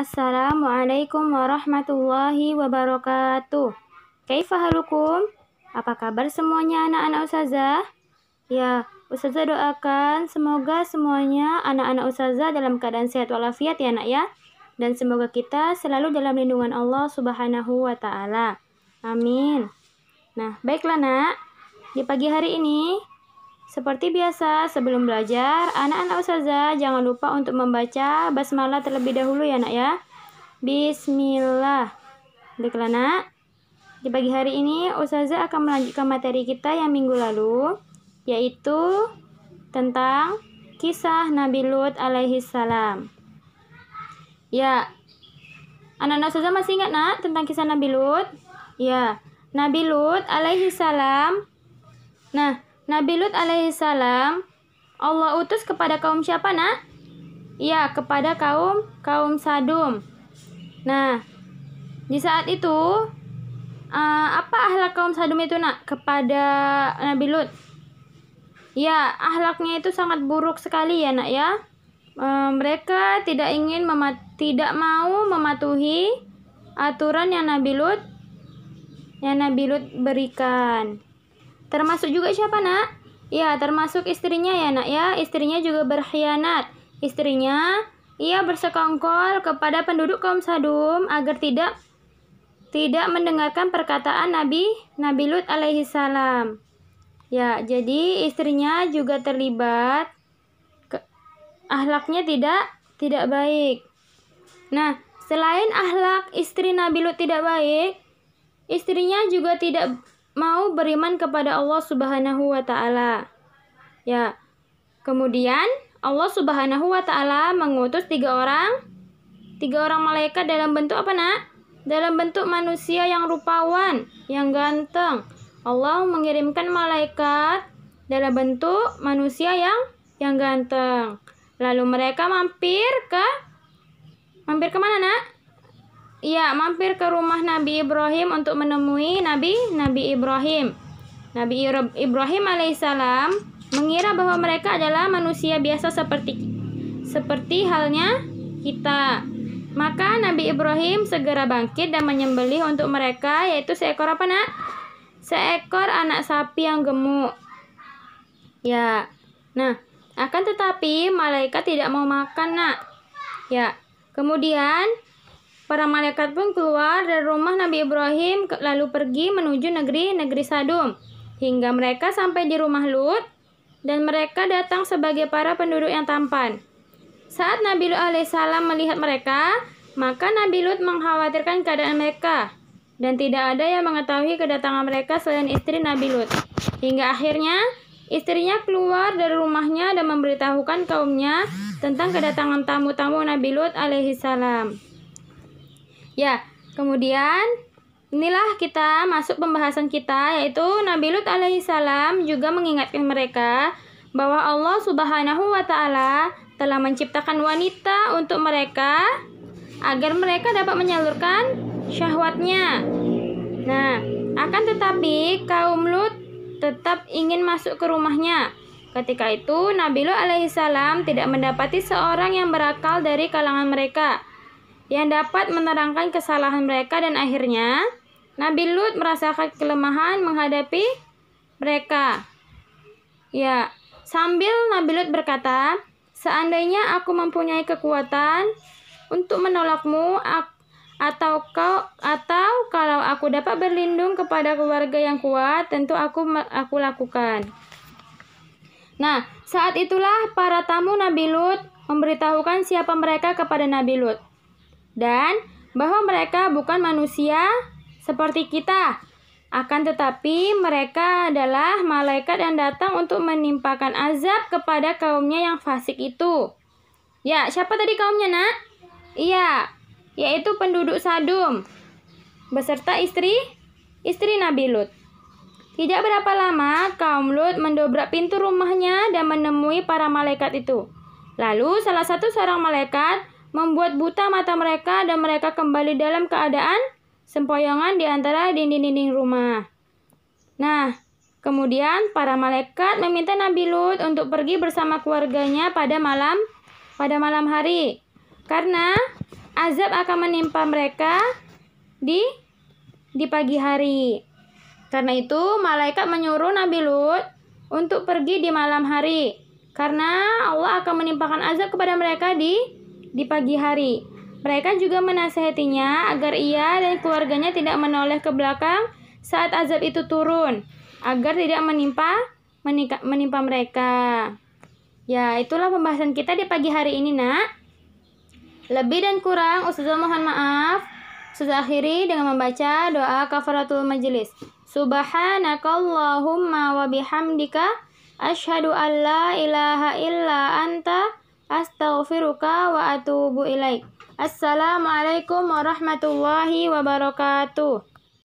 Assalamualaikum warahmatullahi wabarakatuh. Kaifa halukum? Apa kabar semuanya anak-anak Ustazah? Ya, Ustazah doakan semoga semuanya anak-anak Ustazah dalam keadaan sehat walafiat ya nak ya. Dan semoga kita selalu dalam lindungan Allah Subhanahu wa Ta'ala. Amin. Nah, baiklah nak. Di pagi hari ini, seperti biasa, sebelum belajar, anak-anak Ustazah jangan lupa untuk membaca basmalah terlebih dahulu ya nak ya. Bismillah. Baiklah nak. Di pagi hari ini, Ustazah akan melanjutkan materi kita yang minggu lalu, yaitu tentang kisah Nabi Lut alaihi salam. Ya, anak-anak Ustazah masih ingat nak tentang kisah Nabi Lut? Ya, Nabi Lut alaihi salam. Nah, Nabi Lut alaihissalam Allah utus kepada kaum siapa nak? Iya, kepada kaum Sadum. Nah, di saat itu apa akhlak kaum Sadum itu nak kepada Nabi Lut? Ya, akhlaknya itu sangat buruk sekali ya nak ya. Mereka tidak mau mematuhi aturan yang Nabi Lut berikan. Termasuk juga siapa nak? Ya, termasuk istrinya ya nak ya. Istrinya juga berkhianat. Istrinya, ia bersekongkol kepada penduduk kaum Sadum agar tidak mendengarkan perkataan Nabi Lut alaihi salam. Ya, jadi istrinya juga terlibat. Akhlaknya tidak baik. Nah, selain akhlak istri Nabi Lut tidak baik, istrinya juga tidak mau beriman kepada Allah Subhanahu wa Ta'ala. Ya. Kemudian Allah Subhanahu wa Ta'ala mengutus tiga orang malaikat dalam bentuk apa nak? Dalam bentuk manusia yang rupawan, yang ganteng. Allah mengirimkan malaikat dalam bentuk manusia yang ganteng. Lalu mereka mampir ke mana nak? Iya, mampir ke rumah Nabi Ibrahim untuk menemui Nabi Ibrahim. Nabi Ibrahim alaihissalam mengira bahwa mereka adalah manusia biasa seperti halnya kita. Maka Nabi Ibrahim segera bangkit dan menyembelih untuk mereka, yaitu seekor apa nak? Seekor anak sapi yang gemuk. Ya. Nah, akan tetapi malaikat tidak mau makan nak. Ya. Kemudian para malaikat pun keluar dari rumah Nabi Ibrahim lalu pergi menuju negeri Sadum hingga mereka sampai di rumah Lut dan mereka datang sebagai para penduduk yang tampan. Saat Nabi Lut alaihissalam melihat mereka, maka Nabi Lut mengkhawatirkan keadaan mereka dan tidak ada yang mengetahui kedatangan mereka selain istri Nabi Lut. Hingga akhirnya istrinya keluar dari rumahnya dan memberitahukan kaumnya tentang kedatangan tamu-tamu Nabi Lut alaihissalam. Ya, kemudian inilah kita masuk pembahasan kita, yaitu Nabi Lut alaihissalam juga mengingatkan mereka bahwa Allah Subhanahu wa Ta'ala telah menciptakan wanita untuk mereka agar mereka dapat menyalurkan syahwatnya. Nah, akan tetapi kaum Lut tetap ingin masuk ke rumahnya. Ketika itu Nabi Lut alaihissalam tidak mendapati seorang yang berakal dari kalangan mereka yang dapat menerangkan kesalahan mereka, dan akhirnya Nabi Lut merasakan kelemahan menghadapi mereka. Ya, sambil Nabi Lut berkata, seandainya aku mempunyai kekuatan untuk menolakmu atau kalau aku dapat berlindung kepada keluarga yang kuat, tentu aku lakukan. Nah, saat itulah para tamu Nabi Lut memberitahukan siapa mereka kepada Nabi Lut dan bahwa mereka bukan manusia seperti kita, akan tetapi mereka adalah malaikat yang datang untuk menimpakan azab kepada kaumnya yang fasik itu. Ya, siapa tadi kaumnya nak? Iya, yaitu penduduk Sadum beserta istri Nabi Lut. Tidak berapa lama kaum Lut mendobrak pintu rumahnya dan menemui para malaikat itu. Lalu salah satu seorang malaikat membuat buta mata mereka dan mereka kembali dalam keadaan sempoyongan di antara dinding-dinding rumah. Nah, kemudian para malaikat meminta Nabi Lut untuk pergi bersama keluarganya pada malam hari. Karena azab akan menimpa mereka di pagi hari. Karena itu malaikat menyuruh Nabi Lut untuk pergi di malam hari, karena Allah akan menimpakan azab kepada mereka di pagi hari. Mereka juga menasihatinya agar ia dan keluarganya tidak menoleh ke belakang saat azab itu turun, agar tidak menimpa mereka. Ya, itulah pembahasan kita di pagi hari ini, Nak. Lebih dan kurang Ustazah mohon maaf. Ustazah akhiri dengan membaca doa kafaratul majelis. Subhanakallahumma wa bihamdika asyhadu an la ilaha illa anta astaghfiruka wa atubu ilaik. Assalamualaikum warahmatullahi wabarakatuh.